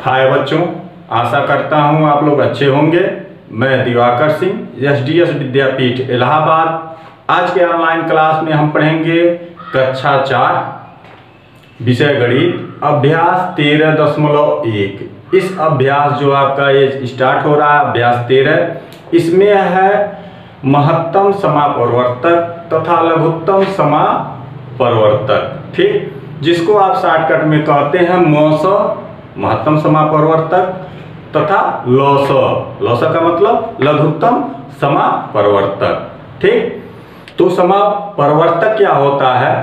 हाय बच्चों, आशा करता हूँ आप लोग अच्छे होंगे। मैं दिवाकर सिंह, एसडीएस विद्यापीठ इलाहाबाद। आज के ऑनलाइन क्लास में हम पढ़ेंगे कक्षा 4 विषय गणित अभ्यास 13.1। इस अभ्यास जो आपका ये स्टार्ट हो रहा है अभ्यास 13, इसमें है महत्तम समापवर्तक तथा लघुत्तम समापवर्तक। ठीक, जिसको आप शॉर्टकट में कहते हैं मौस, महत्तम समापवर्तक तथा लौस। लौस का मतलब लघुत्तम समापवर्तक। ठीक, तो समापवर्तक क्या होता है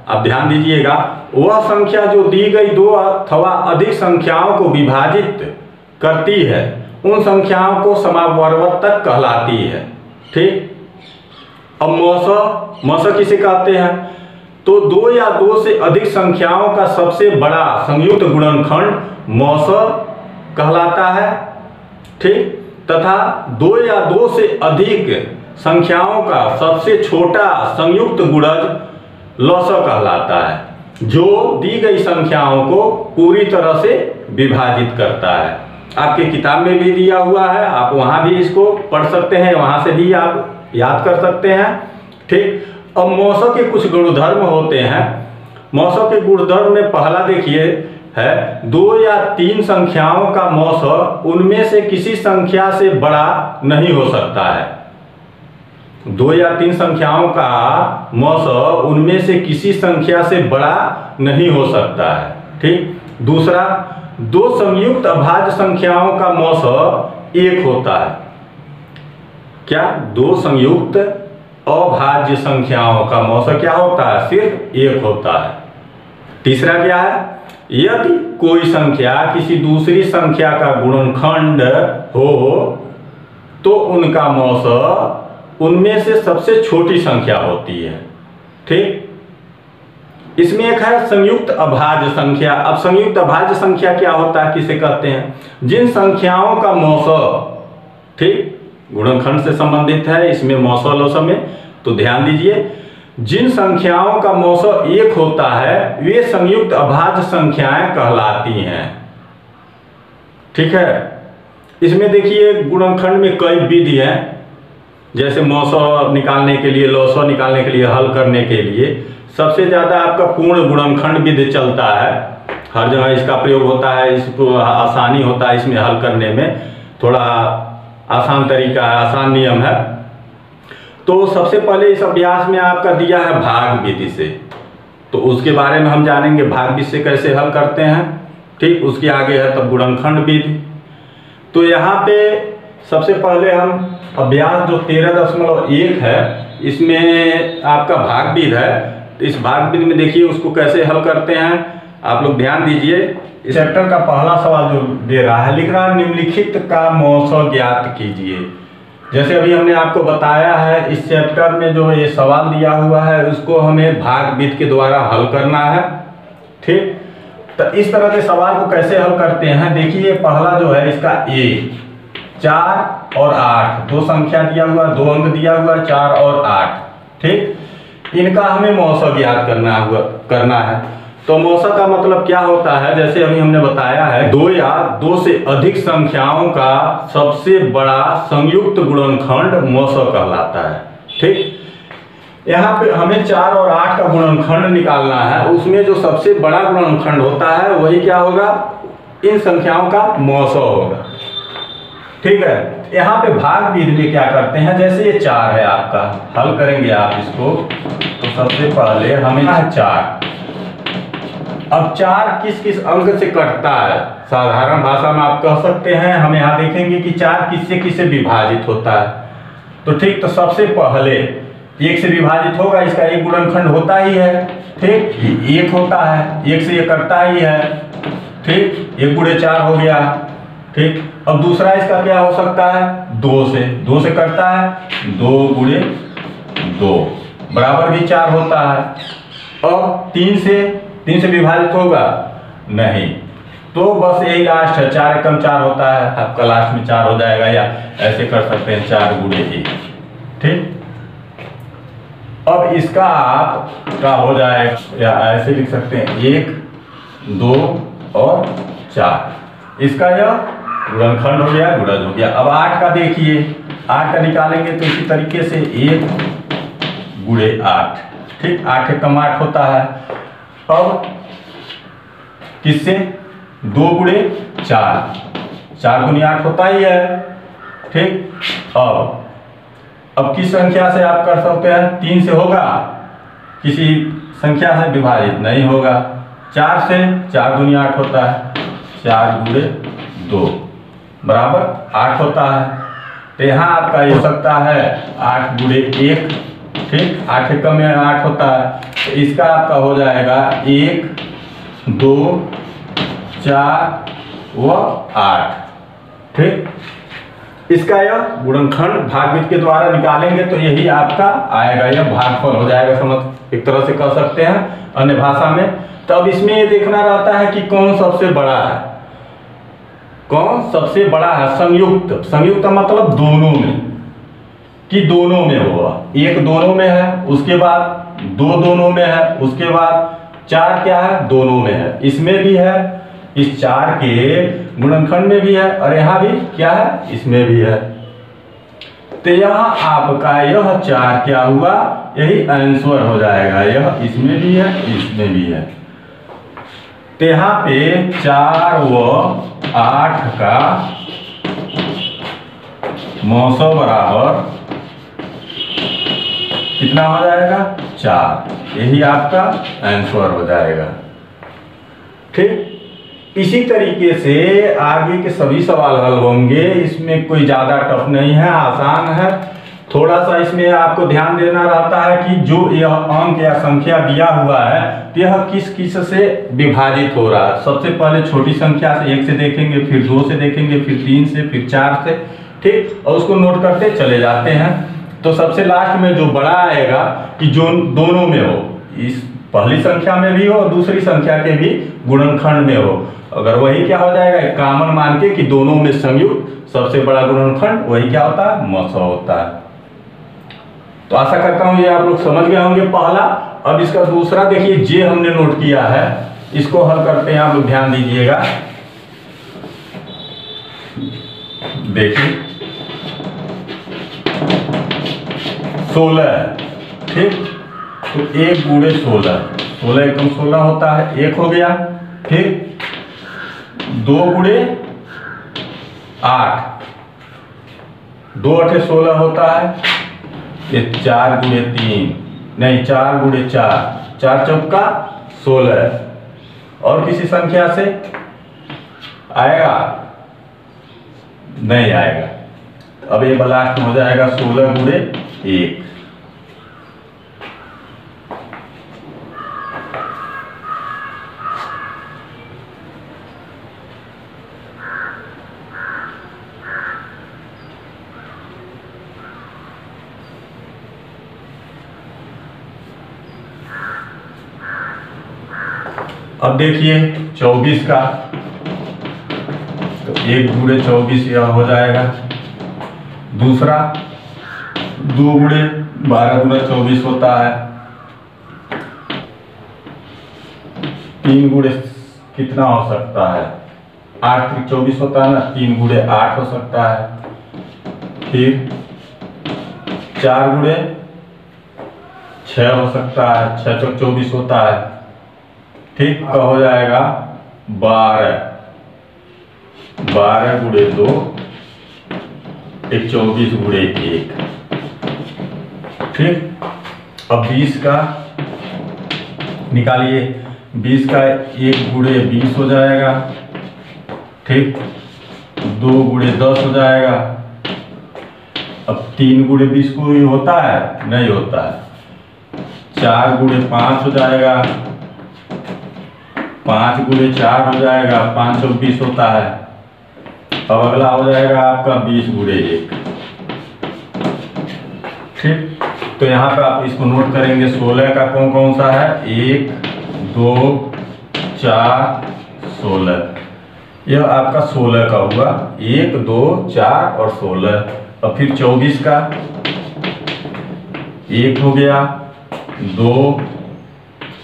आप ध्यान दीजिएगा। वह संख्या जो दी गई दो अथवा अधिक संख्याओं को विभाजित करती है उन संख्याओं को समापवर्तक कहलाती है। ठीक, अब मौस किसे कहते हैं? तो दो या दो से अधिक संख्याओं का सबसे बड़ा संयुक्त गुणनखंड मौस कहलाता है। ठीक, तथा दो या दो से अधिक संख्याओं का सबसे छोटा संयुक्त गुणज लौस कहलाता है, जो दी गई संख्याओं को पूरी तरह से विभाजित करता है। आपके किताब में भी दिया हुआ है, आप वहां भी इसको पढ़ सकते हैं, वहां से भी आप याद कर सकते हैं। ठीक, अब मौस के कुछ गुणधर्म होते हैं। मौस के गुणधर्म में पहला देखिए है दो या तीन संख्याओं का मौस उनमें से किसी संख्या से बड़ा नहीं हो सकता है। दो या तीन संख्याओं का मौस उनमें से किसी संख्या से बड़ा नहीं हो सकता है। ठीक, दूसरा, दो संयुक्त अभाज्य संख्याओं का मौस एक होता है। क्या? दो संयुक्त अभाज्य संख्याओं का मौस क्या होता है? सिर्फ एक होता है। तीसरा क्या है? यदि कोई संख्या किसी दूसरी संख्या का गुणनखंड हो तो उनका मौस उनमें से सबसे छोटी संख्या होती है। ठीक, इसमें एक है संयुक्त अभाज्य संख्या। अब संयुक्त अभाज्य संख्या क्या होता है, किसे कहते हैं? जिन संख्याओं का मौस, ठीक, गुणनखंड से संबंधित है इसमें मौस लौस में, तो ध्यान दीजिए, जिन संख्याओं का मौस एक होता है वे संयुक्त अभाज्य संख्याएं कहलाती हैं। ठीक है, इसमें देखिए गुणनखंड में कई विधि हैं, जैसे मौस निकालने के लिए, लौस निकालने के लिए, हल करने के लिए सबसे ज्यादा आपका पूर्ण गुणनखंड विधि चलता है। हर जगह इसका प्रयोग होता है, इसको आसानी होता है इसमें हल करने में, थोड़ा आसान तरीका है, आसान नियम है। तो सबसे पहले इस अभ्यास में आपका दिया है भाग विधि से, तो उसके बारे में हम जानेंगे भाग विधि से कैसे हल करते हैं। ठीक, उसके आगे है तब गुणनखंड विधि। तो यहाँ पे सबसे पहले हम अभ्यास जो 13.1 है इसमें आपका भाग विधि है। इस भाग विधि में देखिए उसको कैसे हल करते हैं आप लोग ध्यान दीजिए। इस चैप्टर का पहला सवाल जो दे रहा है, लिख रहा है निम्नलिखित का मौस ज्ञात कीजिए। जैसे अभी हमने आपको बताया है इस चैप्टर में जो ये सवाल दिया हुआ है उसको हमें भाग विधि के द्वारा हल करना है। ठीक, तो इस तरह के सवाल को कैसे हल करते हैं देखिए। पहला जो है इसका ए, 4 और 8 दो संख्या दिया हुआ, दो अंक दिया हुआ 4 और 8। ठीक, इनका हमें मौस ज्ञात करना है। तो मौस का मतलब क्या होता है, जैसे अभी हमने बताया है दो या दो से अधिक संख्याओं का सबसे बड़ा संयुक्त गुणनखंड मौस कहलाता है। ठीक, यहाँ पे हमें 4 और 8 का गुणनखंड निकालना है, उसमें जो सबसे बड़ा गुणनखंड होता है वही क्या होगा, इन संख्याओं का मौस होगा। ठीक है, यहाँ पे भाग विधि में क्या करते हैं, जैसे ये 4 है आपका, हल करेंगे आप इसको, तो सबसे पहले हमें 4। अब 4 किस किस अंक से कटता है, साधारण भाषा में आप कह सकते हैं, हम यहाँ देखेंगे कि 4 किससे किससे विभाजित होता है। तो ठीक, तो सबसे पहले 1 से विभाजित होगा, इसका एक गुणनखंड होता ही है। ठीक, 1 होता है, 1 से ये कटता ही है। ठीक, 1 गुणे 4 हो गया। ठीक, अब दूसरा इसका क्या हो सकता है, 2 से करता है, 2 गुणे 2 बराबर भी 4 होता है। अब 3 से विभाजित होगा नहीं, तो बस यही लास्ट है, 4 एकम 4 होता है, आपका लास्ट में 4 हो जाएगा, या ऐसे कर सकते हैं 4 गुणे 1। ठीक, अब इसका आपका हो जाएगा, या ऐसे लिख सकते हैं 1, 2 और 4। इसका यह गुणनखंड हो गया, गुणज हो गया। अब 8 का देखिए, 8 का निकालेंगे तो इसी तरीके से 1 गुणे 8, ठीक, 8 एकम 8 होता है। अब किससे 2 गुणे 4, 4 गुणे 8 होता ही है, ठीक। अब किस संख्या से आप कर सकते हैं, 3 से होगा, किसी संख्या से विभाजित नहीं होगा। 4 से, 4 दूनी 8 होता है, 4 गुणे 2 बराबर 8 होता है। तो यहाँ आपका ये हो सकता है 8 गुणे 1, ठीक, 8 एकम में 8 होता है, तो इसका आपका हो जाएगा 1 2 4 व 8, ठीक। इसका यह गुणनखंड भागफल के द्वारा निकालेंगे तो यही आपका आएगा, यह भागफल हो जाएगा, समझ एक तरह से कह सकते हैं अन्य भाषा में। तो अब इसमें ये देखना रहता है कि कौन सबसे बड़ा है, कौन सबसे बड़ा है। संयुक्त, संयुक्त मतलब दोनों में, कि दोनों में होगा, एक दोनों में है, उसके बाद 2 दोनों में है, उसके बाद 4 क्या है, दोनों में है, इसमें भी है, इस 4 के गुणनखंड में भी है, और यहाँ भी क्या है, इसमें भी है। तो यहाँ आपका यह 4 क्या हुआ, यही आंसर हो जाएगा, यह इसमें भी है, इसमें भी है। तो यहाँ पे 4 व 8 का मौसम बराबर कितना हो जाएगा, 4, यही आपका आंसर हो जाएगा, ठीक। इसी तरीके से आगे के सभी सवाल हल होंगे, इसमें कोई ज़्यादा टफ नहीं है, आसान है। थोड़ा सा इसमें आपको ध्यान देना रहता है कि जो यह अंक या संख्या दिया हुआ है तो यह किस किस से विभाजित हो रहा है। सबसे पहले छोटी संख्या से 1 से देखेंगे, फिर 2 से देखेंगे, फिर 3 से, फिर 4 से, ठीक, और उसको नोट करते चले जाते हैं। तो सबसे लास्ट में जो बड़ा आएगा कि जो दोनों में हो, इस पहली संख्या में भी हो और दूसरी संख्या के भी गुणनखंड में हो, अगर वही क्या हो जाएगा, एक कॉमन मान के कि दोनों में संयुक्त सबसे बड़ा गुणनखंड वही क्या होता है, मौसम होता है। तो आशा करता हूं ये आप लोग समझ गए होंगे पहला। अब इसका दूसरा देखिए, जे हमने नोट किया है, इसको हल करते हैं, आप लोग ध्यान दीजिएगा। देखिए 16, ठीक, तो 1 गुणे 16, 16 एकम 16 होता है, 1 हो गया, ठीक। 2 गुणे 8, 2 8 16 होता है, ये 4 गुणे 3, नहीं 4 गुणे 4, 4 चौका 16, और किसी संख्या से आएगा, नहीं आएगा। अब ये लास्ट में हो जाएगा 16 गुणे 1। अब देखिए 24 का, तो 1 गुणे 24 यह हो जाएगा। दूसरा 2 गुणे 12 गुणे 24 होता है। 3 गुणे कितना हो सकता है, 8 3 24 होता है ना, 3 गुणे 8 हो सकता है। फिर 4 गुणे 6 हो सकता है, 6 चौक 24 होता है, ठीक, का हो जाएगा 12, 12 गुणे 2, 24 गुणे 1, ठीक। अब 20 का निकालिए, 20 का 1 गुणे 20 हो जाएगा, ठीक, 2 गुणे 10 हो जाएगा। अब 3 गुणे 20 कोई होता है, नहीं होता है। 4 गुणे 5 हो जाएगा, 5 गुणे 4 हो जाएगा, 5 चौक 20 होता है। अब अगला हो जाएगा आपका 20 गुणे 1, ठीक। तो यहाँ पे आप इसको नोट करेंगे, 16 का कौन कौन सा है, 1 2 4 16, यह आपका 16 का हुआ, 1 2 4 और 16। और फिर 24 का 1 हो गया, 2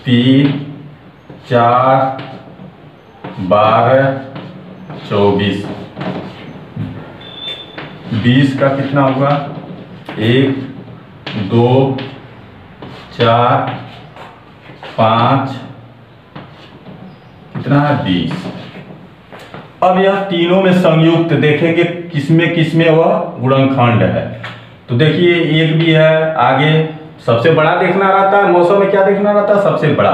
3 4 12 24। 20 का कितना हुआ? 1 2 4 5, कितना है? 20। अब यह तीनों में संयुक्त देखेंगे किसमें वह गुणनखंड है। तो देखिए एक भी है, आगे सबसे बड़ा देखना रहता है, मौसम में क्या देखना रहता है? सबसे बड़ा।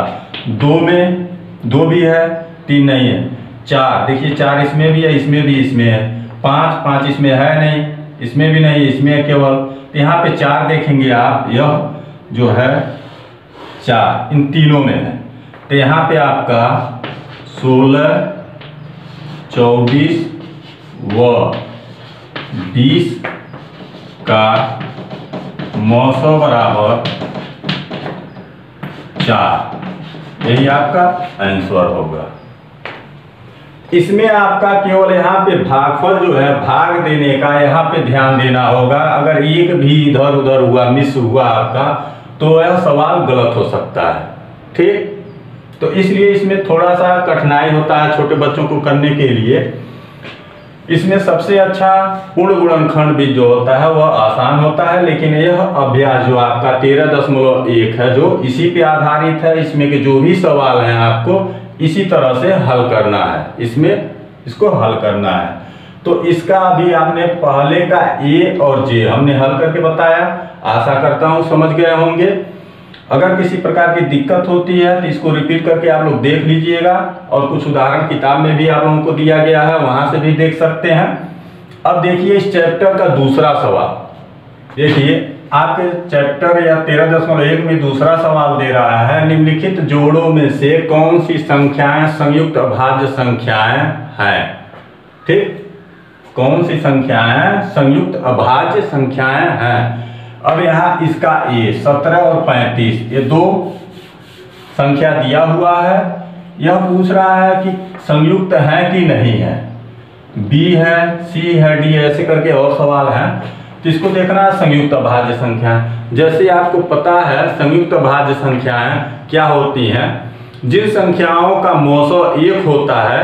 2 में 2 भी है, 3 नहीं है। 4 देखिए 4 इसमें भी है, इसमें भी, इसमें है। 5 इसमें है नहीं, इसमें भी नहीं, इसमें है केवल। तो यहाँ पे 4 देखेंगे आप, यह जो है 4 इन तीनों में है। तो यहाँ पे आपका 16 24 व 20 का मौसम बराबर 4, यही आपका आंसर होगा। इसमें आपका केवल यहाँ पे भागफल जो है, भाग देने का यहाँ पे ध्यान देना होगा। अगर एक भी इधर उधर हुआ, मिस हुआ आपका, तो यह सवाल गलत हो सकता है। ठीक, तो इसलिए इसमें थोड़ा सा कठिनाई होता है छोटे बच्चों को करने के लिए। इसमें सबसे अच्छा पूर्ण गुणनखंड भी जो होता है वह आसान होता है, लेकिन यह अभ्यास जो आपका 13.1 है जो इसी पे आधारित है। इसमें के जो भी सवाल हैं आपको इसी तरह से हल करना है, इसमें इसको हल करना है। तो इसका अभी आपने पहले का ए और जे हमने हल करके बताया, आशा करता हूँ समझ गए होंगे। अगर किसी प्रकार की दिक्कत होती है तो इसको रिपीट करके आप लोग देख लीजिएगा, और कुछ उदाहरण किताब में भी आप लोगों को दिया गया है, वहां से भी देख सकते हैं। अब देखिए इस चैप्टर का दूसरा सवाल, देखिए आपके चैप्टर या 13.1 में दूसरा सवाल दे रहा है, निम्नलिखित जोड़ों में से कौन सी संख्याएं संयुक्त अभाज्य संख्याएं हैं। ठीक, कौन सी संख्याएं संयुक्त अभाज्य संख्याएं हैं। अब यहाँ इसका ए 17 और 35 ये दो संख्या दिया हुआ है। यह पूछ रहा है कि संयुक्त है कि नहीं है। बी है, सी है, डी ऐसे करके और सवाल हैं, तो इसको देखना है संयुक्त अभाज्य संख्या। जैसे आपको पता है संयुक्त अभाज्य संख्याएं क्या होती हैं, जिन संख्याओं का मौसो 1 होता है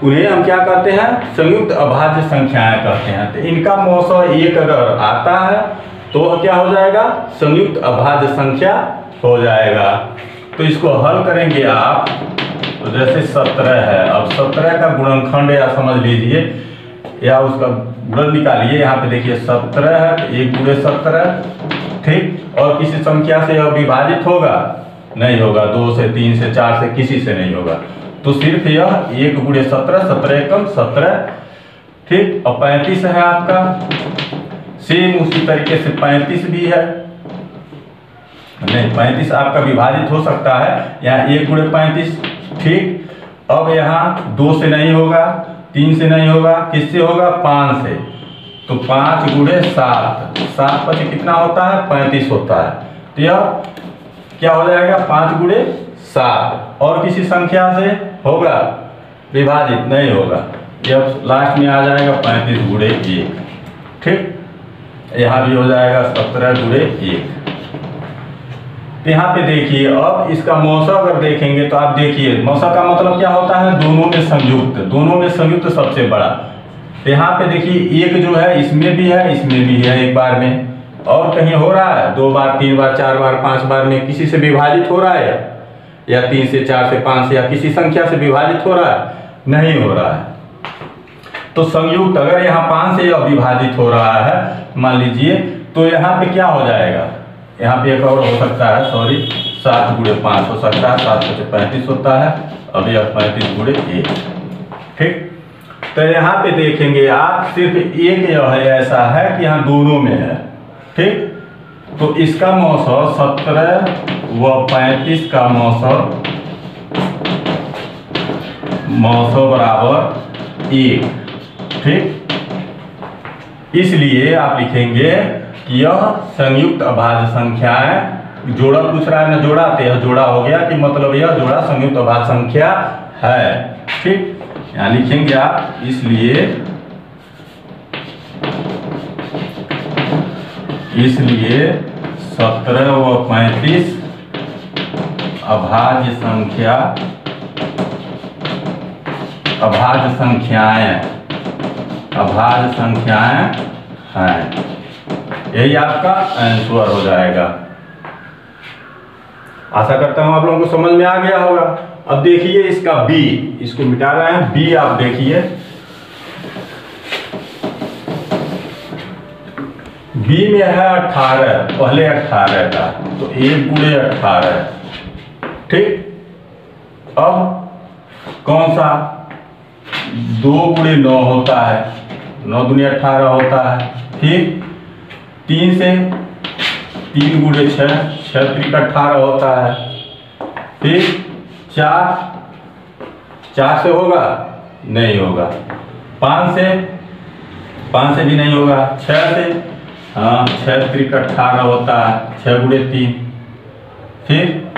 उन्हें हम क्या कहते हैं? संयुक्त अभाज्य संख्याएं कहते हैं। तो इनका मौसो 1 अगर आता है तो क्या हो जाएगा? संयुक्त अभाज्य संख्या हो जाएगा। तो इसको हल करेंगे आप, तो जैसे 17 है, अब 17 का गुणनखंड या समझ लीजिए या उसका गुणन निकालिए। यहाँ पे देखिए 17 है, 1 गुणे 17, ठीक। और किसी संख्या से यह विभाजित होगा? नहीं होगा। 2 से, 3 से, 4 से, किसी से नहीं होगा। तो सिर्फ यह 1 गुणे 17, 17 एकम 17, ठीक। और 35 है आपका, सेम उसी तरीके से 35 भी है, नहीं 35 आपका विभाजित हो सकता है, यहाँ 1 गुणे 35, ठीक। अब यहाँ 2 से नहीं होगा, 3 से नहीं होगा, किससे होगा? 5 से। तो 5 गुणे 7, 7 पचे कितना होता है? 35 होता है। तो यह क्या हो जाएगा? 5 गुणे 7। और किसी संख्या से होगा विभाजित? नहीं होगा। यह लास्ट में आ जाएगा 35 गुणे 1, ठीक। यहाँ भी हो जाएगा 17 गुणे 1। यहाँ पे देखिए अब इसका मौसा अगर देखेंगे तो आप देखिए मौसा का मतलब क्या होता है? दोनों में संयुक्त, दोनों में संयुक्त सबसे बड़ा। तो यहाँ पे देखिए 1 जो है इसमें भी है, इसमें भी है, एक बार में। और कहीं हो रहा है 2 बार, 3 बार, 4 बार, 5 बार में किसी से विभाजित हो रहा है, या 3 से, 4 से, 5 से, या किसी संख्या से विभाजित हो रहा है? नहीं हो रहा है। तो संयुक्त अगर यहाँ 5 से विभाजित हो रहा है मान लीजिए, तो यहाँ पे क्या हो जाएगा? यहाँ पे एक और हो सकता है, सॉरी, 7 गुणे 5 हो सकता है, 7 से 35 होता है। अब यह 35 गुणे 1, ठीक। तो यहाँ पे देखेंगे आप सिर्फ एक यह है ऐसा है कि यहाँ दोनों में है, ठीक। तो इसका मौसम 17 व 35 का मौसम बराबर 1, ठीक। इसलिए आप लिखेंगे कि यह संयुक्त अभाज्य संख्या है। जोड़ा पूछ रहा है ना, जोड़ा, तो यह जोड़ा हो गया कि मतलब यह जोड़ा संयुक्त अभाज्य संख्या है, ठीक। यहाँ लिखेंगे आप, इसलिए 17 व 35 अभाज्य संख्या अभाज्य संख्याएं हैं। यही आपका आंसर हो जाएगा। आशा करता हूं आप लोगों को समझ में आ गया होगा। अब देखिए इसका बी, इसको मिटा रहे हैं। बी आप देखिए, बी में है 18, पहले 18 था तो 1 गुणे 18, ठीक। अब कौन सा 2 गुणे 9 होता है, 9 दूनी 18 होता है। फिर 3 से 3 गुणे 6, 6 त्रिक 18 होता है। फिर 4 से होगा, नहीं होगा। 5 से भी नहीं होगा। 6 से, हाँ 6 त्रिक 18 होता है, 6 गुणे 3। फिर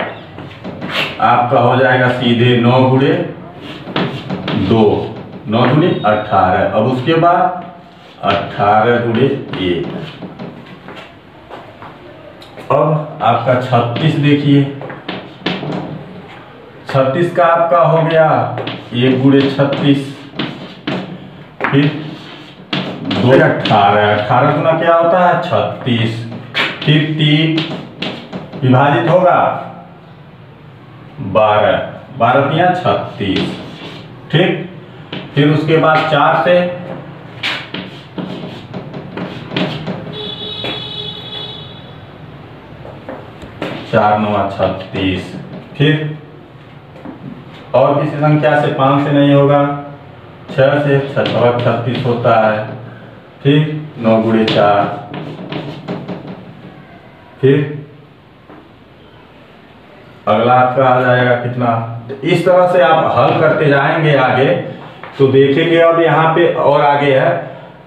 आपका हो जाएगा सीधे 9 गुणे 2, 9 दूनी 18। अब उसके बाद 18 गुणे 1। अब आपका 36 देखिए, 36 का आपका हो गया 1 गुणे 36। फिर 2 18, 18 गुना क्या होता है 36। फिर 3 विभाजित होगा 12, 12 तिया 36, ठीक। फिर उसके बाद 4 से 4 9 36। फिर और किसी संख्या से 5 से नहीं होगा। 6 से 6 36 होता है। फिर 9 गुणे 4। फिर अगला आपका आ जाएगा कितना। तो इस तरह से आप हल करते जाएंगे आगे तो देखेंगे। अब यहाँ पे और आगे है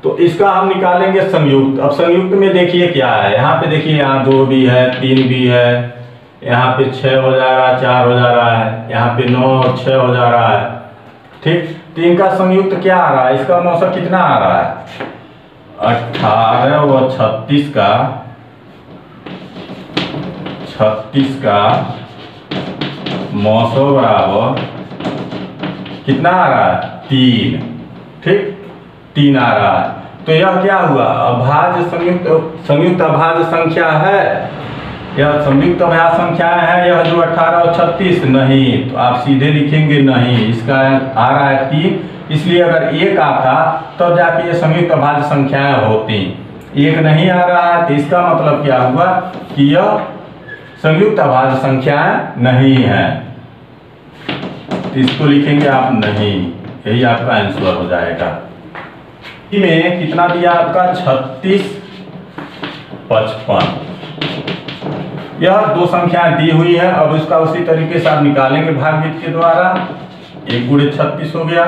तो इसका हम निकालेंगे संयुक्त। अब संयुक्त में देखिए क्या है, यहाँ पे देखिए, यहाँ 2 भी है, 3 भी है, यहाँ पे 6 हो जा रहा है, 4 हो जा रहा है, यहाँ पे 9 और 6 हो जा रहा है, ठीक। तो इनका संयुक्त क्या आ रहा है, इसका मौसम कितना आ रहा है 18 व 36 का मौसम बराबर कितना आ रहा है 3, ठीक। 3 आ रहा है। तो यह क्या हुआ, अभाज्य संयुक्त अभाज्य संख्या है। यह संयुक्त अभाज्य संख्याएं हैं, यह जो 18 और 36 नहीं, तो आप सीधे लिखेंगे नहीं, इसका आ रहा है 3। इसलिए अगर 1 आता तब जाके ये संयुक्त अभाज्य संख्याएं होती। 1 नहीं आ रहा है तो इसका मतलब क्या हुआ कि यह संयुक्त अभाज्य संख्याएं नहीं है। तो इसको लिखेंगे आप नहीं, यही आपका आंसर हो जाएगा। में कितना दिया आपका 36 55। यह 2 संख्याएं दी हुई है। अब इसका उसी तरीके से आप निकालेंगे भागफल के द्वारा। 1 गुणे 36 हो गया,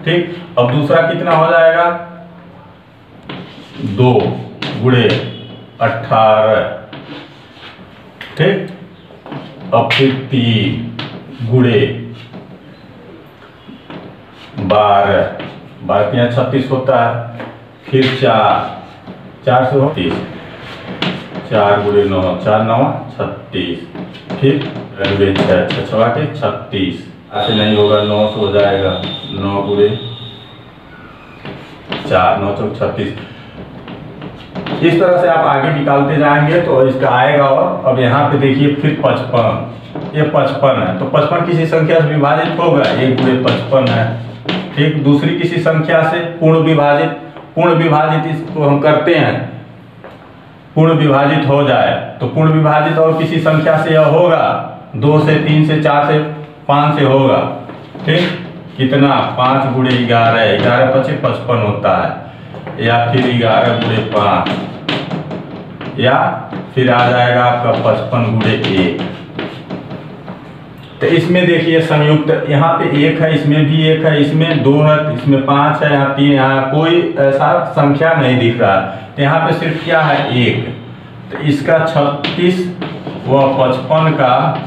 ठीक। अब दूसरा कितना हो जाएगा 2 गुणे 18, ठीक। अब फिर 3 गुणे 12, 12 तिया 36 होता है। फिर 4 से हो 30, 4 गुणे 9, 4 9 36। फिर 6 6 के 36, ऐसे नहीं होगा, 9 से हो जाएगा, 9 गुणे 4, 9 चौक 36। इस तरह से आप आगे निकालते जाएंगे तो इसका आएगा। और अब यहाँ पे देखिए फिर 55, ये 55 है तो 55 किसी संख्या से विभाजित होगा, 1 गुणे 55 है, ठीक। दूसरी किसी संख्या से पूर्ण विभाजित इसको हम करते हैं, पूर्ण विभाजित हो जाए तो पूर्ण विभाजित और किसी संख्या से यह होगा, 2 से 3 से 4 से 5 से होगा, ठीक। कितना 5 गुणे 11, 11 × 5 55 होता है। या फिर 11 गुणे 5, या फिर आ जाएगा आपका 55 गुणे 1। तो इसमें देखिए संयुक्त, यहाँ पे 1 है, इसमें भी 1 है, इसमें 2 है, इसमें 5 है, यहाँ 3, यहाँ कोई ऐसा संख्या नहीं दिख रहा। तो यहाँ पे सिर्फ क्या है 1। तो इसका 36 व 55 का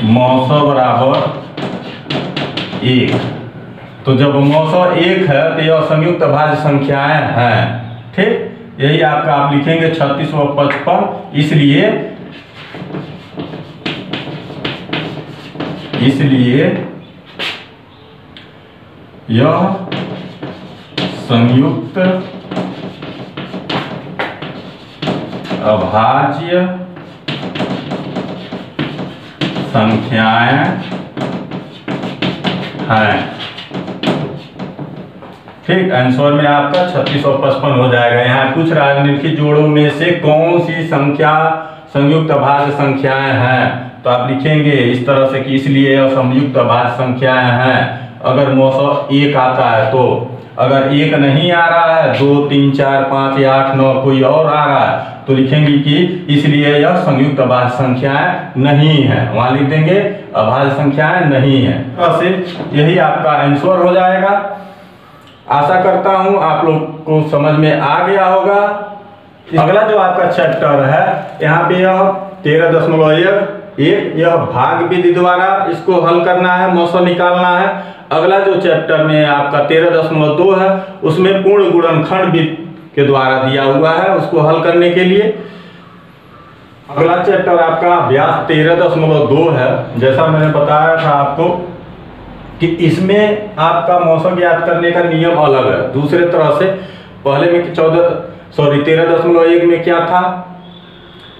मौसम बराबर 1। तो जब मौसम 1 है तो यह संयुक्त अभाज्य संख्याएं हैं, ठीक। यही आपका आप लिखेंगे 36 व 55। इसलिए यह संयुक्त अभाज्य संख्याएं हैं। ठीक, आंसर में आपका 3655 हो जाएगा। यहाँ पूछ रहा है निम्नलिखित जोड़ों में से कौन सी संख्या संयुक्त अभाज्य संख्याएं हैं, तो आप लिखेंगे इस तरह से कि इसलिए यह संयुक्त अभाज्य संख्याएं हैं। अगर मौसम 1 आता है तो, अगर 1 नहीं आ रहा है 2, 3, 4, 5 या 8, 9 कोई और आ रहा है तो लिखेंगे कि इसलिए यह संयुक्त अभाज्य संख्याएं नहीं है। वहां लिख देंगे अभाज्य संख्याएं नहीं है। वैसे यही आपका आंसर हो जाएगा। आशा करता हूं आप लोग को समझ में आ गया होगा। अगला जो आपका चैप्टर है यहाँ पे यह 13.1 यह भाग विधि द्वारा इसको हल करना है, मौसम निकालना है। अगला जो चैप्टर में आपका 13.2 है उसमें पूर्ण गुणनखंड विधि के द्वारा दिया हुआ है, उसको हल करने के लिए। अगला चैप्टर आपका अभ्यास 13.2 है। जैसा मैंने बताया था आपको कि इसमें आपका मौसम ज्ञात करने का नियम अलग है दूसरे तरह से। पहले में 13.1 में क्या था,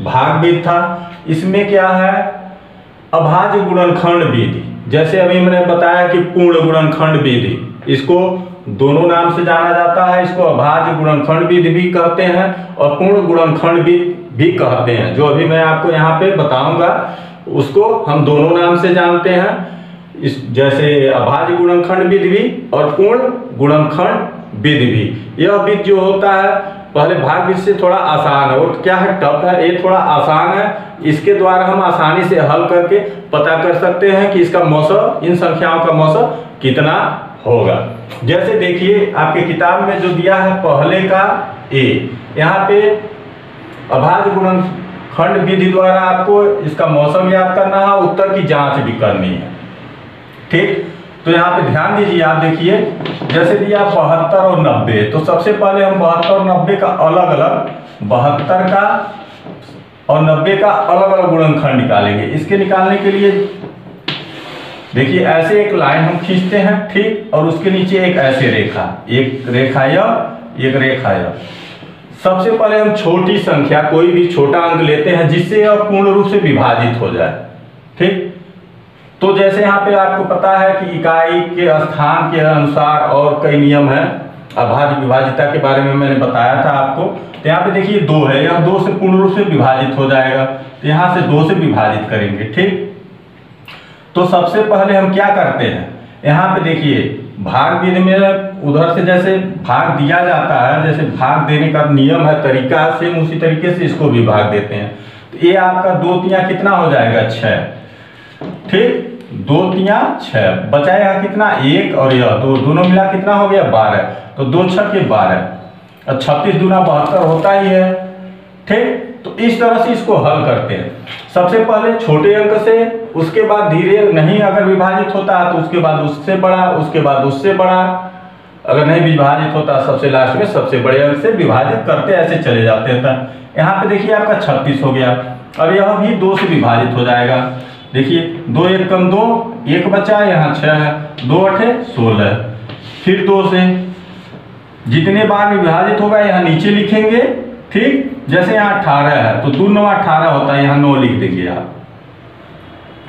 भाग विधि था। इसमें क्या है, अभाज्य गुणनखंड विधि। जैसे अभी मैंने बताया कि पूर्ण गुणनखंड विधि, इसको दोनों नाम से जाना जाता है। इसको अभाज्य गुणनखंड विधि भी कहते हैं और पूर्ण गुणनखंड विधि भी कहते हैं। जो अभी मैं आपको यहाँ पे बताऊंगा उसको हम दोनों नाम से जानते हैं। इस जैसे अभाज्य गुणनखंड विधि भी और पूर्ण गुणनखंड विधि भी। यह विधि जो होता है पहले भाग विधि से थोड़ा आसान है, और क्या है टफ है, ये थोड़ा आसान है। इसके द्वारा हम आसानी से हल करके पता कर सकते हैं कि इसका मौसम, इन संख्याओं का मौसम कितना होगा। जैसे देखिए आपके किताब में जो दिया है पहले का ए, यहाँ पे अभाज्य गुणनखंड विधि द्वारा आपको इसका मौसम याद करना है, उत्तर की जांच भी करनी है। ठीक, तो यहाँ पे ध्यान दीजिए। आप देखिए जैसे दिया 72 और 90, तो सबसे पहले हम 72 और 90 का अलग अलग, 72 का और 90 का अलग अलग गुणनखंड निकालेंगे। इसके निकालने के लिए देखिए ऐसे एक लाइन हम खींचते हैं, ठीक, और उसके नीचे एक ऐसे रेखा, एक रेखा यह, एक रेखा यह। सबसे पहले हम छोटी संख्या, कोई भी छोटा अंक लेते हैं जिससे यह पूर्ण रूप से विभाजित हो जाए। ठीक, तो जैसे यहाँ पे आपको पता है कि इकाई के स्थान के अनुसार और कई नियम हैं। अभाज्य विभाजिता के बारे में मैंने बताया था आपको। तो यहाँ पे देखिए 2 है, यह 2 से पूर्ण रूप से विभाजित हो जाएगा, तो यहाँ से 2 से विभाजित करेंगे। ठीक, तो सबसे पहले हम क्या करते हैं, यहाँ पे देखिए भाग विधि में उधर से जैसे भाग दिया जाता है, जैसे भाग देने का नियम है, तरीका सेम उसी तरीके से इसको भी भाग देते हैं। तो ये आपका 2 तिया कितना हो जाएगा, 6। ठीक, 2 तिया 6, बचाएगा कितना, 1 और यह 2, दोनों मिला कितना हो गया, 12। तो 2 6 12 और 36 दूना 72 होता ही है। ठीक, तो इस तरह से इसको हल करते हैं। सबसे पहले छोटे अंक से, उसके बाद धीरे, नहीं अगर विभाजित होता है तो उसके बाद उससे बड़ा, उसके बाद उससे बड़ा, अगर नहीं विभाजित होता सबसे लास्ट में सबसे बड़े अंक से विभाजित करते ऐसे चले जाते हैं। यहाँ पे देखिए आपका 36 हो गया। अब यह भी 2 से विभाजित हो जाएगा। देखिए 2 1 कम 2, 1 बचा, यहाँ 6 है, 2 8 16। फिर 2 से जितने बार विभाजित होगा यहाँ नीचे लिखेंगे। ठीक, जैसे यहाँ 18 है तो 2 9 18 होता है, यहाँ 9 लिख देंगे आप।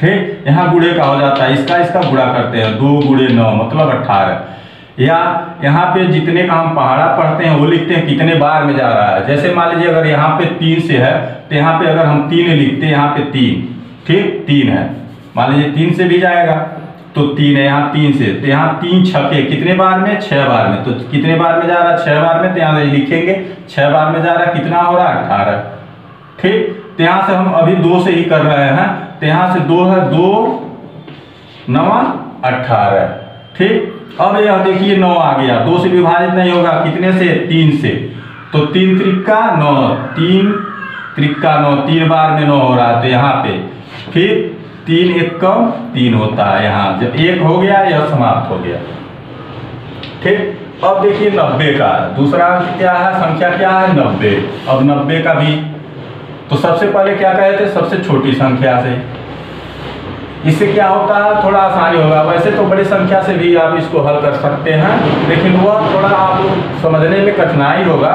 ठीक, यहाँ गुणे का हो जाता है, इसका गुणा करते हैं, 2 गुणे 9 मतलब 18। या यहाँ पे जितने का हम पहाड़ा पढ़ते हैं वो लिखते हैं कितने बार में जा रहा है। जैसे मान लीजिए अगर यहाँ पे 3 से है तो यहाँ पे अगर हम 3 लिखते हैं, यहाँ पे 3, ठीक 3 है, मान लीजिए 3 से भी जाएगा तो 3 है, यहाँ 3 से, तो यहाँ 3 छके कितने बार में, 6 बार में। तो कितने बार में जा रहा है, 6 बार में, तो यहाँ लिखेंगे 6 बार में जा रहा है, कितना हो रहा है, 18। ठीक, तो यहाँ से हम अभी 2 से ही कर रहे हैं, तो यहाँ से 2 है, 2 9 18। ठीक, अब यह देखिए 9 आ गया, 2 से विभाजित नहीं होगा, कितने से, 3 से, तो 3 त्रिका 9, 3 त्रिका 9, 3 बार में 9 हो रहा है। तो यहाँ पे फिर 3 1 कम 3 होता है, यहाँ जब 1 हो गया यह समाप्त हो गया। ठीक, अब देखिए 90 का दूसरा क्या है, संख्या क्या है, 90। अब 90 का भी, तो सबसे पहले क्या कहे थे, सबसे छोटी संख्या से, इससे क्या होता है, थोड़ा आसानी होगा। वैसे तो बड़ी संख्या से भी आप इसको हल कर सकते हैं, लेकिन वह थोड़ा आपको समझने में कठिनाई होगा,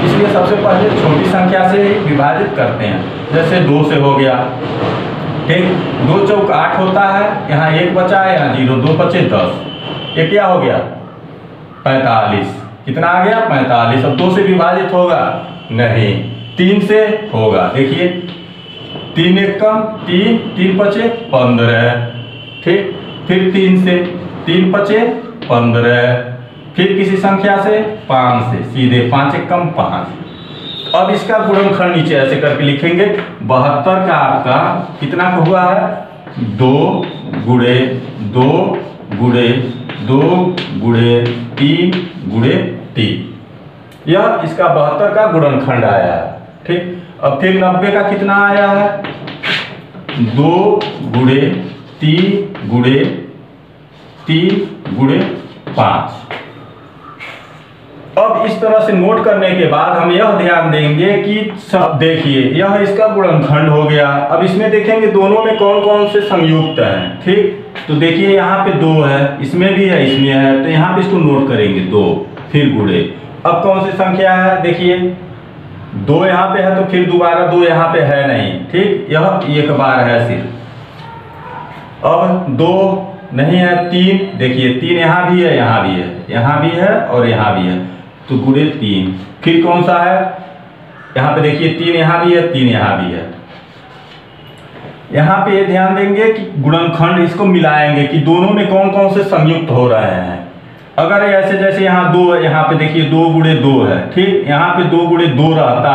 इसलिए सबसे पहले छोटी संख्या से ही विभाजित करते हैं। जैसे 2 से हो गया, ठीक, 2 चौक 8 होता है, यहाँ 1 बचा है, यहाँ 0, 2 बचे 10, ये क्या हो गया 45। कितना आ गया 45। अब 2 से विभाजित होगा नहीं, 3 से होगा। देखिए 3 एक कम 3, 3 बचे 15, ठीक, फिर 3 से 3 बचे 15, फिर किसी संख्या से 5 से, सीधे 5 एक कम 5। अब इसका गुणनखंड नीचे ऐसे करके लिखेंगे। 72 का आपका कितना का हुआ है, 2 गुणे 2 गुणे 2 गुणे 3 गुणे 3, यह इसका 72 का गुणनखंड आया है, ठीक। अब फिर 90 का कितना आया है, 2 गुणे 3 गुणे 3 गुणे 5। अब इस तरह से नोट करने के बाद हम यह ध्यान देंगे कि सब देखिए यह इसका गुणनखंड हो गया। अब इसमें देखेंगे दोनों में कौन कौन से संयुक्त हैं, ठीक। तो देखिए यहाँ पे 2 है, इसमें भी है, इसमें है, तो यहाँ पे इसको नोट करेंगे 2, फिर गुणे। अब कौन सी संख्या है, देखिए 2 यहाँ पे है, तो फिर दोबारा 2 यहाँ पे है नहीं, ठीक, यह एक बार है सिर्फ। अब 2 नहीं है, 3, देखिए 3 यहाँ भी है, यहाँ भी है, यहाँ भी है और यहाँ भी है, तो गुणे 3। फिर कौन सा है, यहाँ पे देखिए 3 यहाँ भी है, 3 यहाँ भी है। यहाँ पे ये ध्यान देंगे कि गुणनखंड इसको मिलाएंगे कि दोनों में कौन कौन से संयुक्त हो रहे हैं। अगर ऐसे जैसे यहाँ 2 है, यहाँ पे देखिए 2 गुणे 2 है, ठीक, यहाँ पे 2 गुणे 2 रहता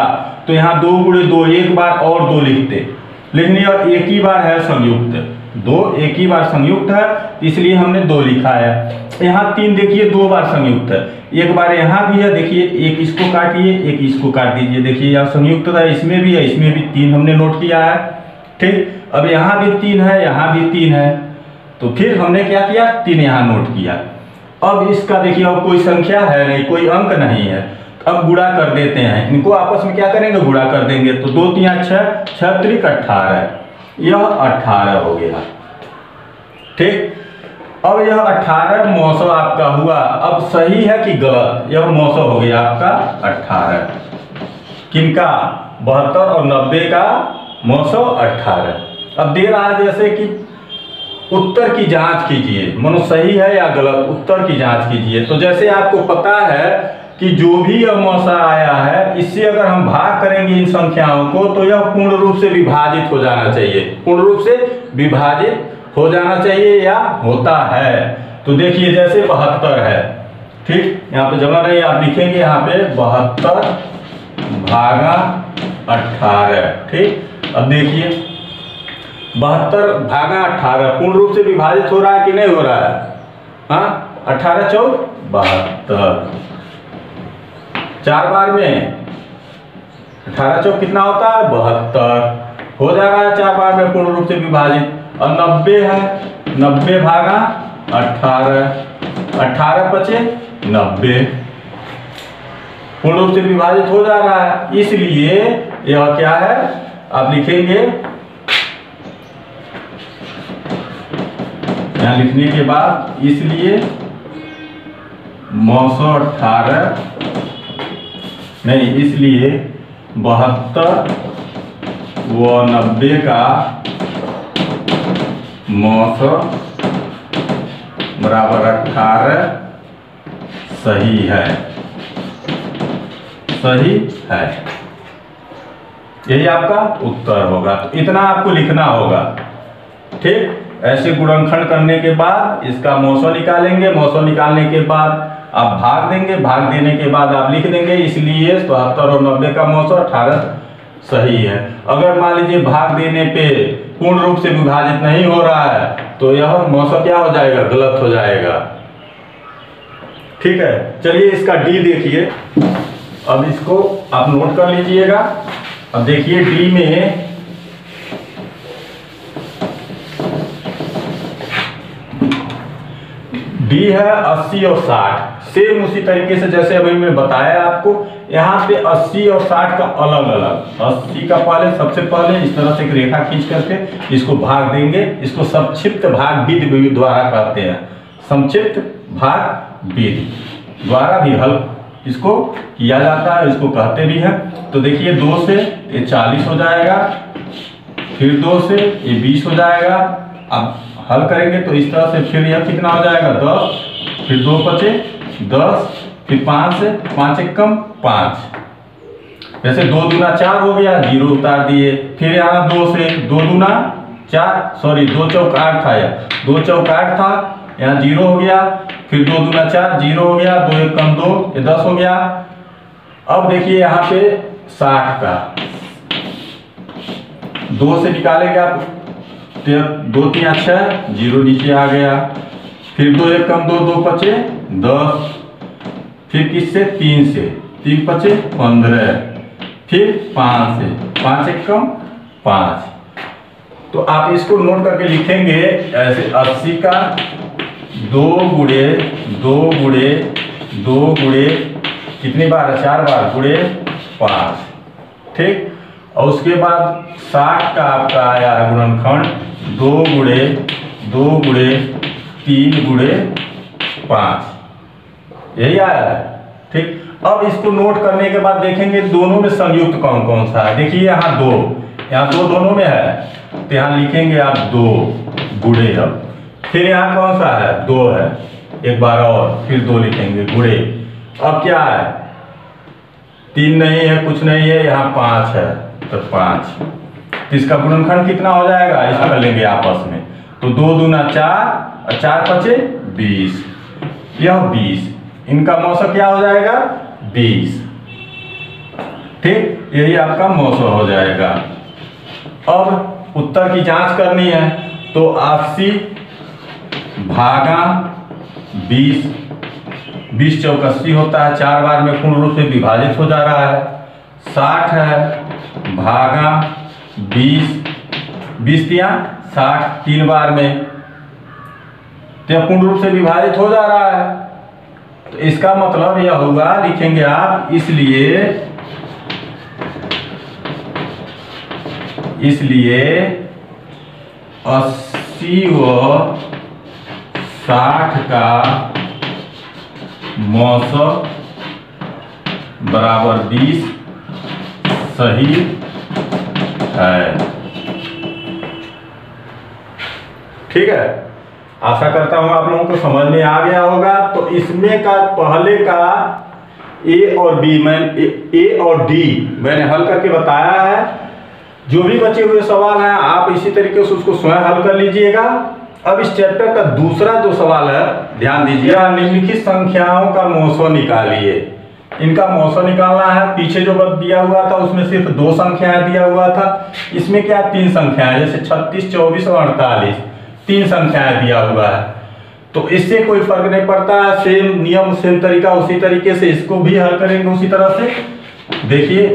तो यहाँ 2 गुणे 2 एक बार और 2 लिखते, लेकिन यह एक ही बार है संयुक्त, 2 एक ही बार संयुक्त है, इसलिए हमने 2 लिखा है। यहाँ 3 देखिए 2 बार संयुक्त है, एक बार यहाँ भी है, देखिए एक इसको काटिए, एक इसको काट दीजिए, देखिए यहाँ संयुक्त है, इसमें भी है, इसमें भी 3 हमने नोट किया है, ठीक। अब यहाँ भी 3 है, यहाँ भी 3 है, तो फिर हमने क्या किया, 3 यहाँ नोट किया। अब इसका देखिए अब कोई संख्या है नहीं, कोई अंक नहीं है, अब गुणा कर देते हैं, इनको आपस में क्या करेंगे, गुणा कर देंगे। तो 2 3 6, 6 त्रिक 18, यह 18 हो गया, ठीक। अब यह 18 मौसम आपका हुआ। अब सही है कि गलत, यह मौसम हो गया आपका 18, किनका 72 और 90 का मौसम 18। अब दे रहा है जैसे कि उत्तर की जांच कीजिए, मानो सही है या गलत, उत्तर की जांच कीजिए। तो जैसे आपको पता है कि जो भी यह मौसा आया है, इससे अगर हम भाग करेंगे इन संख्याओं को, तो यह पूर्ण रूप से विभाजित हो जाना चाहिए, पूर्ण रूप से विभाजित हो जाना चाहिए या होता है। तो देखिए जैसे 72 है, ठीक, यहाँ पे जमा नहीं, आप लिखेंगे यहाँ पे 72 भागा 18, ठीक। अब देखिए 72 भागा 18 पूर्ण रूप से विभाजित हो रहा है कि नहीं हो रहा है, हाँ, 18 चौक 72, 4 बार में 18 चौक कितना होता है 72, हो जा रहा है 4 बार में पूर्ण रूप से विभाजित। और 90 है, 90 भागा 18, 18 बचे 90, पूर्ण रूप से विभाजित हो जा रहा है, इसलिए यह क्या है, आप लिखेंगे यहाँ लिखने के बाद, इसलिए 918 नहीं, इसलिए 72 व 90 का मौसम बराबर 18 सही है, सही है, यही आपका उत्तर होगा। तो इतना आपको लिखना होगा, ठीक। ऐसे गुणनखंड करने के बाद इसका मौसम निकालेंगे, मौसम निकालने के बाद आप भाग देंगे, भाग देने के बाद आप लिख देंगे, इसलिए 72 और 90 का मौसम 18 सही है। अगर मान लीजिए भाग देने पे पूर्ण रूप से विभाजित नहीं हो रहा है, तो यह मौसम क्या हो जाएगा, गलत हो जाएगा, ठीक है। चलिए इसका डी देखिए, अब इसको आप नोट कर लीजिएगा। अब देखिए डी में डी है 80 और 60, सेम उसी तरीके से जैसे अभी मैं बताया आपको। यहाँ पे 80 और 60 का अलग अलग, 80 का पहले सबसे पहले इस तरह से एक रेखा खींच करके इसको भाग देंगे। इसको संक्षिप्त भाग विधि द्वारा कहते हैं, संक्षिप्त भाग विधि द्वारा भी हल इसको किया जाता है, इसको कहते भी हैं। तो देखिए 2 से ये 40 हो जाएगा, फिर 2 से ये 20 हो जाएगा। अब हल करेंगे तो इस तरह से फिर यह कितना हो जाएगा 10, फिर 2 बचे 10, फिर 5 से 5 एकम 5, जैसे 2 दूना 4 हो गया, 0 उतार दिए। फिर यहाँ 2 से 2 दूना 4, सॉरी 2 चौक 8 था, या 2 चौक 8 था, यहाँ 0 हो गया। फिर 2 दूना 4, 0 हो गया, 2 एकम 2, ये 10 हो गया। अब देखिए यहाँ पे 60 का 2 से निकालेंगे आप, 2 3 6, 0 नीचे आ गया। फिर 2 एकम 2, 2 बचे 10, फिर किससे 3 से 3 बचे 15, फिर 5 से 5 एकम 5। तो आप इसको नोट करके लिखेंगे ऐसे 80 का 2 गुणे 2 गुणे 2 गुणे कितनी बार है 4 बार गुणे 5, ठीक। और उसके बाद 60 का आपका आया है गुणनखंड 2 गुणे 2 गुणे 3 गुणे 5, यही आया है, ठीक। अब इसको नोट करने के बाद देखेंगे दोनों में संयुक्त कौन कौन सा है। देखिए यहाँ 2, यहाँ 2 दोनों में है, तो यहाँ लिखेंगे आप 2 गुणे। अब फिर यहाँ कौन सा है 2 है, एक बार और फिर 2 लिखेंगे गुणे। अब क्या है 3 नहीं है, कुछ नहीं है, यहाँ 5 है, तो 5। तो इसका गुणनखंड कितना हो जाएगा, इसका कर लेंगे आपस में। तो 2 दूना 4 और 4 बचे 20, यह 20, इनका मौसम क्या हो जाएगा 20, ठीक। यही आपका मौसम हो जाएगा। अब उत्तर की जांच करनी है, तो 80 भागा 20, 20 चौक 80 होता है, 4 बार में पूर्ण रूप से विभाजित हो जा रहा है। 60 है भागा 20, 20 या 60 3 बार में, तो पूर्ण रूप से विभाजित हो जा रहा है। तो इसका मतलब यह होगा, लिखेंगे आप इसलिए 80 व 60 का मौसम बराबर 20 सही है, ठीक है। आशा करता हूं आप लोगों को समझ में आ गया होगा। तो इसमें का पहले का ए और बी, ए और डी मैंने हल करके बताया है। जो भी बचे हुए सवाल हैं आप इसी तरीके से उसको स्वयं हल कर लीजिएगा। अब इस चैप्टर का दूसरा जो सवाल है, ध्यान दीजिए, निम्नलिखित संख्याओं का मौसम निकालिए। इनका मौसम निकालना है। पीछे जो दिया हुआ था उसमें सिर्फ 2 संख्याएं दिया हुआ था, इसमें क्या 3 संख्याएं, जैसे 36, 24 और 48, 3 संख्याएं दिया हुआ है। तो इससे कोई फर्क नहीं पड़ता है, सेम नियम सेम तरीका, उसी तरीके से इसको भी हल करेंगे उसी तरह से। देखिए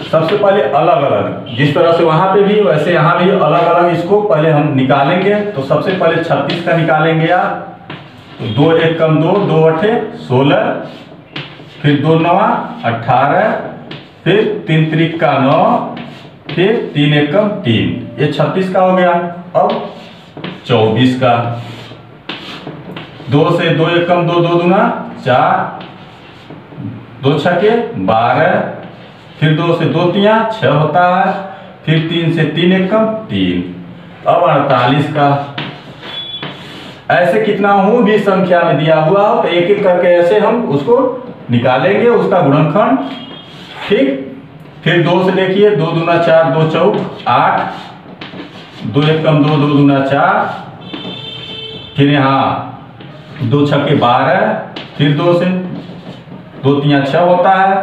सबसे पहले अलग अलग, जिस तरह से वहां पे भी वैसे यहाँ भी अलग अलग इसको पहले हम निकालेंगे। तो सबसे पहले 36 का निकालेंगे आप, तो 2 एकम 2, 2 अठे 16, फिर 2 नवा 18, फिर 3 त्रिक 9, फिर 3 एकम 3, ये 36 का हो गया। अब 24 का, 2 से 2 एकम 2, 2 दूना 4, 2 छके 12, फिर 2 से 2 तिया 6 होता है, फिर 3 से 3 एकम 3। अब 48 का, ऐसे कितना हूं भी संख्या में दिया हुआ हो तो एक एक करके ऐसे हम उसको निकालेंगे उसका गुणनखंड, ठीक। फिर 2 से देखिए, 2 दूना 4, 2 चौक 8, 2 एकम 2, 2 दूना 4, फिर यहाँ 2 छके 12, फिर 2 से 2 तिया 6 होता है,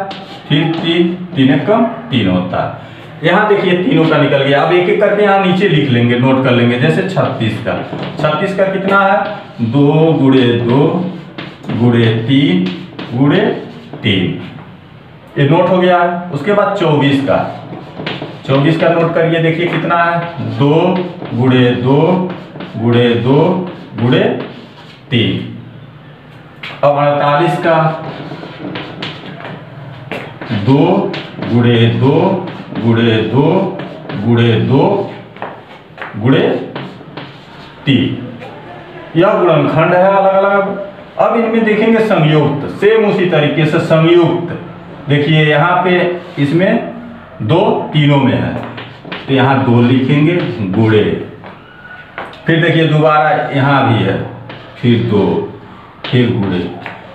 फिर 3 एकम 3 होता है। यहाँ देखिए तीनों का निकल गया। अब एक एक करके यहाँ नीचे लिख लेंगे, नोट कर लेंगे। जैसे 36 का, 36 का कितना है 2 गुणे 2 गुणे 3 गुणे 3, ये नोट हो गया। उसके बाद 24 का, 24 का नोट करिए, देखिए कितना है 2 गुणे 2 गुणे 2 गुणे 3, अब 48 का 2 गुणे 2 गुणे 2 गुणे 2 गुणे 3, यह गुणनखंड है अलग अलग। अब इनमें देखेंगे संयुक्त, सेम उसी तरीके से संयुक्त। देखिए यहाँ पे इसमें 2 तीनों में है, तो यहाँ 2 लिखेंगे गुणे, फिर देखिए दोबारा यहाँ भी है, फिर 2, फिर गुणे,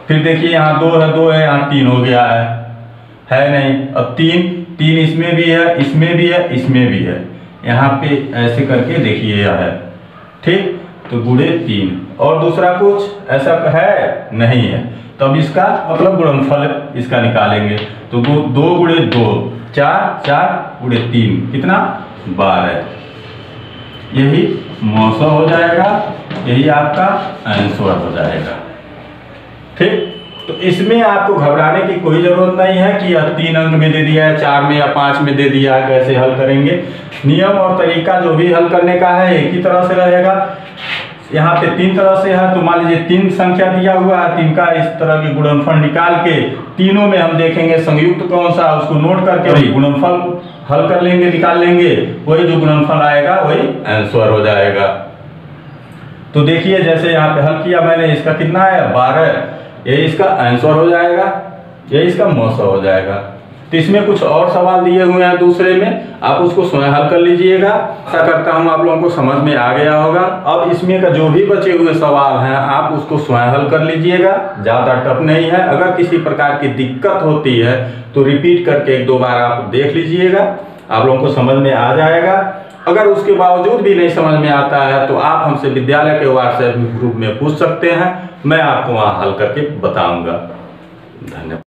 फिर देखिए यहाँ 2 है, यहाँ 3 हो गया है नहीं। अब 3 इसमें भी है, इसमें भी है, इसमें भी है, यहाँ पे ऐसे करके देखिए यह है, ठीक। तो गुणे 3, और दूसरा कुछ ऐसा है नहीं है, तब इसका मतलब गुणनफल इसका निकालेंगे। तो 2 गुणे 2 4, 4 गुणे 3 कितना 12, यही मौसा हो जाएगा, यही आपका आंसर हो जाएगा, ठीक। तो इसमें आपको घबराने की कोई जरूरत नहीं है कि यह 3 अंक में दे दिया है, 4 में या 5 में दे दिया है, कैसे हल करेंगे। नियम और तरीका जो भी हल करने का है एक ही तरह से रहेगा। यहाँ पे 3 तरह से है, तो मान लीजिए 3 संख्या दिया हुआ है, 3 का इस तरह की गुणनफल निकाल के तीनों में हम देखेंगे संयुक्त कौन सा, उसको नोट करके वही गुणनफल हल कर लेंगे, निकाल लेंगे, वही जो गुणनफल आएगा वही आंसर हो जाएगा। तो देखिए जैसे यहाँ पे हल किया मैंने, इसका कितना है 12, ये इसका आंसर हो जाएगा, ये इसका मौसा हो जाएगा। तो इसमें कुछ और सवाल दिए हुए हैं दूसरे में, आप उसको स्वयं हल कर लीजिएगा। आशा करता हूँ आप लोगों को समझ में आ गया होगा। अब इसमें का जो भी बचे हुए सवाल हैं आप उसको स्वयं हल कर लीजिएगा, ज़्यादा टफ नहीं है। अगर किसी प्रकार की दिक्कत होती है तो रिपीट करके 1-2 बार आप देख लीजिएगा, आप लोगों को समझ में आ जाएगा। अगर उसके बावजूद भी नहीं समझ में आता है तो आप हमसे विद्यालय के व्हाट्सएप ग्रुप में पूछ सकते हैं, मैं आपको वहाँ हल करके बताऊँगा। धन्यवाद।